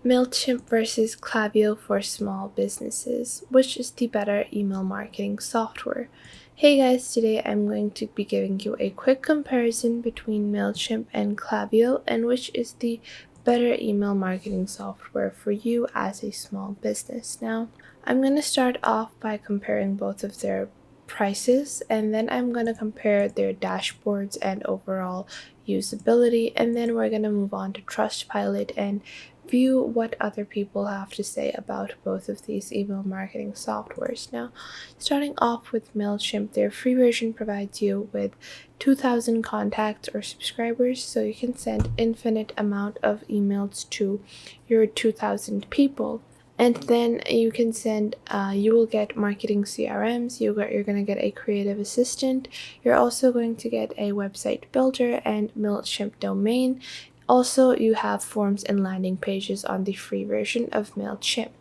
Mailchimp versus Klaviyo for small businesses. Which is the better email marketing software? Hey guys, today I'm going to be giving you a quick comparison between Mailchimp and Klaviyo and which is the better email marketing software for you as a small business. Now, I'm going to start off by comparing both of their prices, and then I'm going to compare their dashboards and overall usability, and then we're going to move on to Trustpilot and view what other people have to say about both of these email marketing softwares. Now, starting off with Mailchimp, their free version provides you with 2,000 contacts or subscribers, so you can send infinite amount of emails to your 2,000 people. And then you can send, you will get marketing CRMs, you're going to get a creative assistant, you're also going to get a website builder and Mailchimp domain. Also, you have forms and landing pages on the free version of Mailchimp.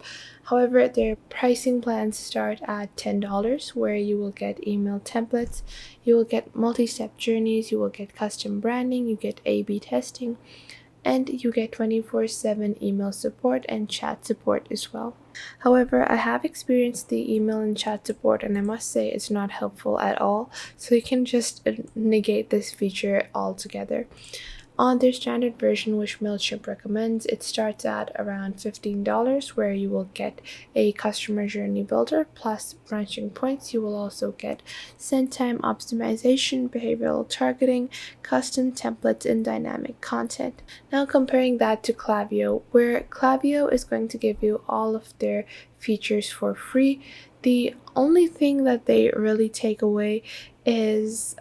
However, their pricing plans start at $10, where you will get email templates, you will get multi-step journeys, you will get custom branding, you get A/B testing, and you get 24/7 email support and chat support as well. However, I have experienced the email and chat support, and I must say it's not helpful at all, so you can just negate this feature altogether. On their standard version, which Mailchimp recommends, it starts at around $15, where you will get a customer journey builder plus branching points. You will also get send time optimization, behavioral targeting, custom templates, and dynamic content. Now comparing that to Klaviyo, where Klaviyo is going to give you all of their features for free. The only thing that they really take away is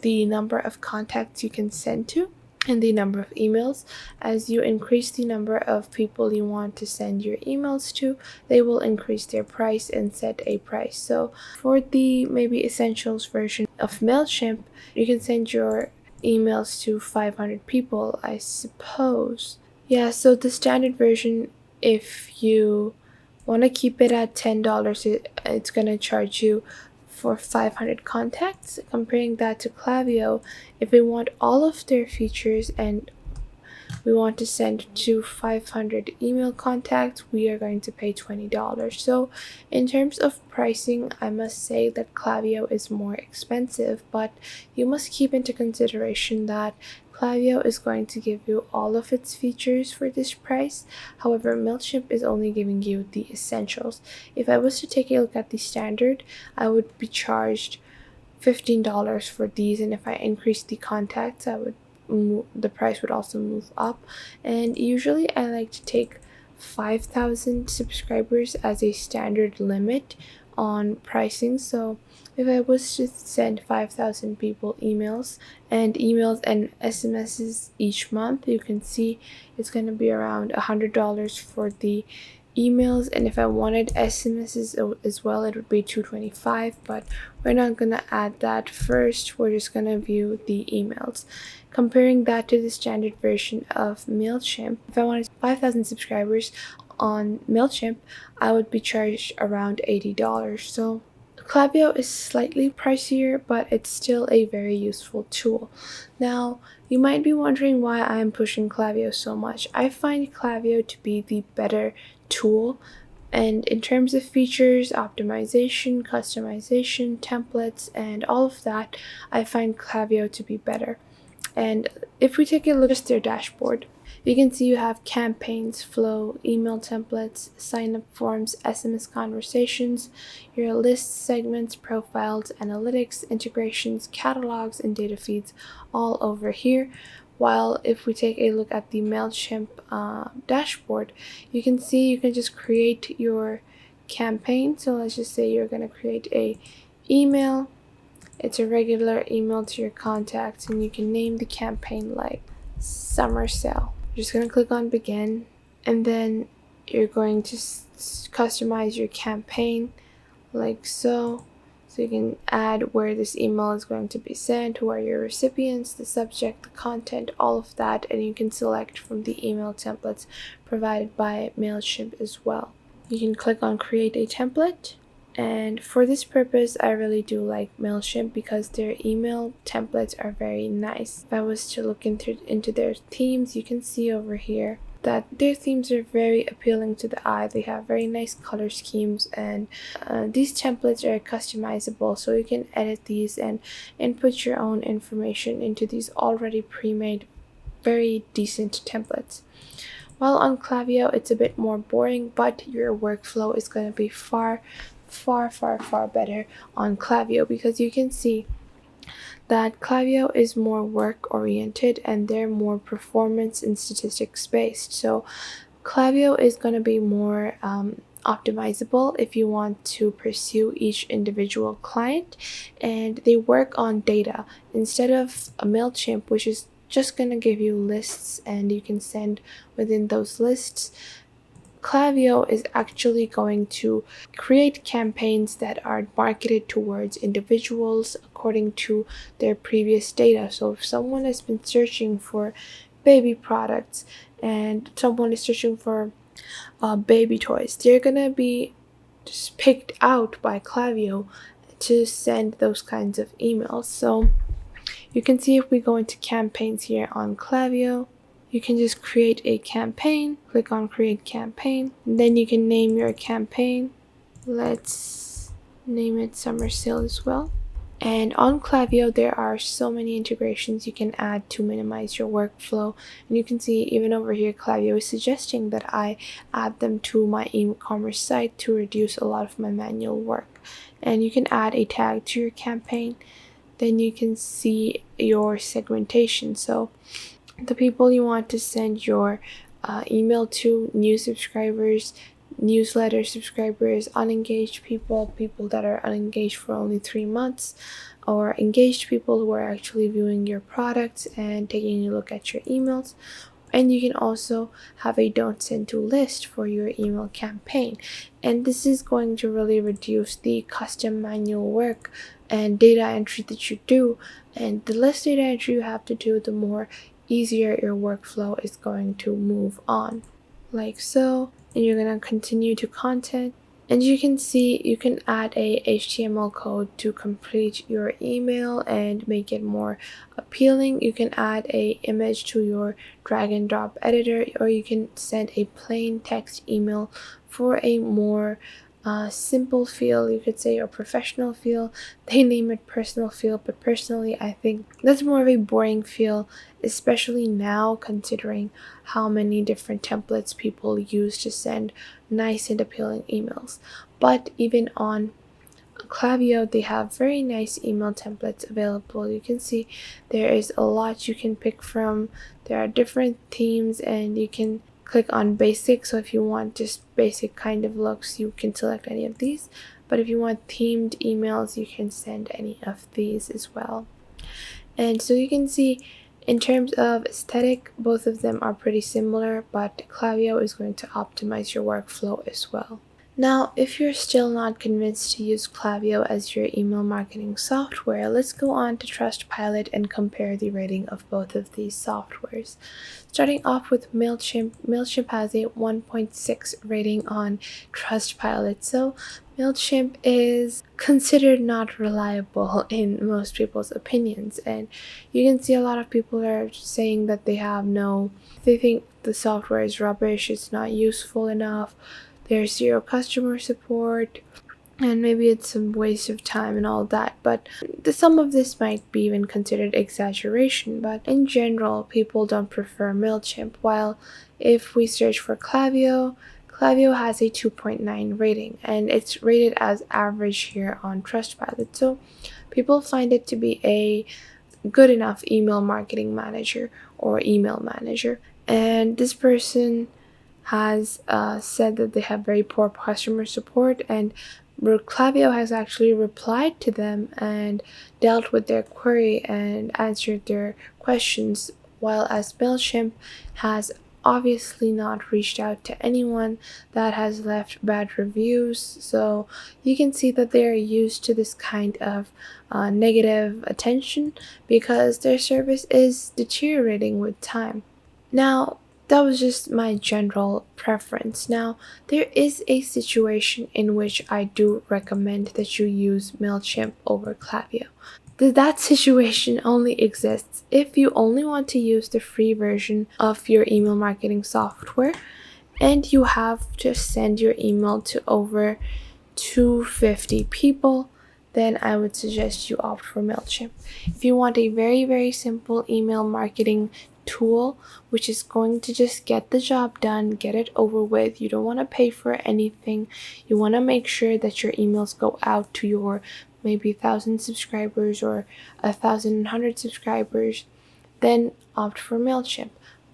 the number of contacts you can send to and the number of emails. As you increase the number of people you want to send your emails to, they will increase their price and set a price. So for the maybe essentials version of Mailchimp, you can send your emails to 500 people, I suppose. Yeah, so the standard version, if you want to keep it at $10, it's going to charge you for 500 contacts. Comparing that to Klaviyo, if we want all of their features and we want to send to 500 email contacts, we are going to pay $20. So in terms of pricing, I must say that Klaviyo is more expensive, but you must keep into consideration that Klaviyo is going to give you all of its features for this price. However, Mailchimp is only giving you the essentials. If I was to take a look at the standard, I would be charged $15 for these, and if I increase the contacts, the price would also move up. And usually I like to take 5,000 subscribers as a standard limit on pricing. So if I was to send 5,000 people emails and SMSs each month, you can see it's going to be around $100 for the emails, and if I wanted SMSs as well, it would be $225, but we're not gonna add that first. We're just gonna view the emails. Comparing that to the standard version of Mailchimp, if I wanted 5,000 subscribers on Mailchimp, I would be charged around $80. So Klaviyo is slightly pricier, but it's still a very useful tool. Now, you might be wondering why I'm pushing Klaviyo so much. I find Klaviyo to be the better tool, and in terms of features, optimization, customization, templates, and all of that, I find Klaviyo to be better. And if we take a look at their dashboard, you can see you have campaigns, flow, email templates, sign-up forms, SMS conversations, your lists, segments, profiles, analytics, integrations, catalogs, and data feeds all over here. While if we take a look at the Mailchimp dashboard, you can see you can just create your campaign. So let's just say you're going to create a email. It's a regular email to your contacts, and you can name the campaign like summer sale. You're just going to click on begin, and then you're going to customize your campaign like so. So you can add where this email is going to be sent, who are your recipients, the subject, the content, all of that, and you can select from the email templates provided by Mailchimp as well. You can click on create a template, and for this purpose I really do like Mailchimp because their email templates are very nice. If I was to look into their themes, you can see over here that their themes are very appealing to the eye. They have very nice color schemes, and these templates are customizable, so you can edit these and input your own information into these already pre-made, very decent templates. While on Klaviyo, it's a bit more boring, but your workflow is going to be far better on Klaviyo, because you can see that Klaviyo is more work oriented and they're more performance and statistics based. So Klaviyo is going to be more optimizable if you want to pursue each individual client, and they work on data instead of a Mailchimp, which is just going to give you lists and you can send within those lists. Klaviyo is actually going to create campaigns that are marketed towards individuals according to their previous data. So if someone has been searching for baby products and someone is searching for baby toys, they're gonna be just picked out by Klaviyo to send those kinds of emails. So you can see if we go into campaigns here on Klaviyo, you can just create a campaign, click on create campaign, and then you can name your campaign. Let's name it summer sale as well. And on Klaviyo, there are so many integrations you can add to minimize your workflow. And you can see even over here, Klaviyo is suggesting that I add them to my e-commerce site to reduce a lot of my manual work. And you can add a tag to your campaign. Then you can see your segmentation. So the people you want to send your email to: new subscribers, newsletter subscribers, unengaged people, people that are unengaged for only 3 months, or engaged people who are actually viewing your products and taking a look at your emails. And you can also have a don't send to list for your email campaign. And this is going to really reduce the custom manual work and data entry that you do. And the less data entry you have to do, the more easier your workflow is going to move on, like so. And you're going to continue to content, and you can see you can add a HTML code to complete your email and make it more appealing. You can add a image to your drag and drop editor, or you can send a plain text email for a more simple feel, you could say, or professional feel. They name it personal feel, but personally I think that's more of a boring feel, especially now considering how many different templates people use to send nice and appealing emails. But even on Klaviyo, they have very nice email templates available. You can see there is a lot you can pick from. There are different themes, and you can click on basic. So if you want just basic kind of looks, you can select any of these. But if you want themed emails, you can send any of these as well. And so you can see in terms of aesthetic, both of them are pretty similar, but Klaviyo is going to optimize your workflow as well. Now, if you're still not convinced to use Klaviyo as your email marketing software, let's go on to Trustpilot and compare the rating of both of these softwares. Starting off with Mailchimp, Mailchimp has a 1.6 rating on Trustpilot, so Mailchimp is considered not reliable in most people's opinions, and you can see a lot of people are saying that they think the software is rubbish, it's not useful enough, there's zero customer support, and maybe it's a waste of time and all that. But some of this might be even considered exaggeration, but in general, people don't prefer Mailchimp. While if we search for Klaviyo, Klaviyo has a 2.9 rating, and it's rated as average here on Trustpilot. So people find it to be a good enough email marketing manager or email manager. And this person has said that they have very poor customer support, and Klaviyo has actually replied to them and dealt with their query and answered their questions, while as Mailchimp has obviously not reached out to anyone that has left bad reviews. So you can see that they are used to this kind of negative attention because their service is deteriorating with time. Now, that was just my general preference. Now, there is a situation in which I do recommend that you use Mailchimp over Klaviyo. that situation only exists if you only want to use the free version of your email marketing software and you have to send your email to over 250 people. Then I would suggest you opt for Mailchimp. If you want a very simple email marketing tool which is going to just get the job done, get it over with, you don't want to pay for anything, you want to make sure that your emails go out to your maybe 1,000 subscribers or 1,100 subscribers, then opt for Mailchimp.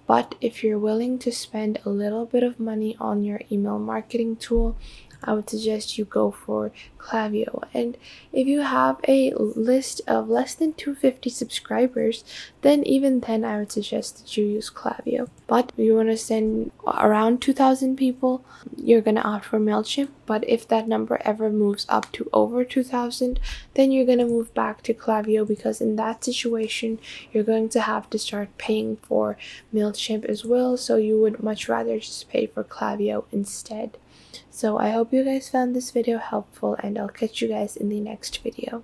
But if you're willing to spend a little bit of money on your email marketing tool, I would suggest you go for Klaviyo. And if you have a list of less than 250 subscribers, then even then I would suggest that you use Klaviyo. But if you want to send around 2,000 people, you're going to opt for Mailchimp. But if that number ever moves up to over 2,000, then you're going to move back to Klaviyo, because in that situation you're going to have to start paying for Mailchimp as well, so you would much rather just pay for Klaviyo instead. So I hope you guys found this video helpful, and I'll catch you guys in the next video.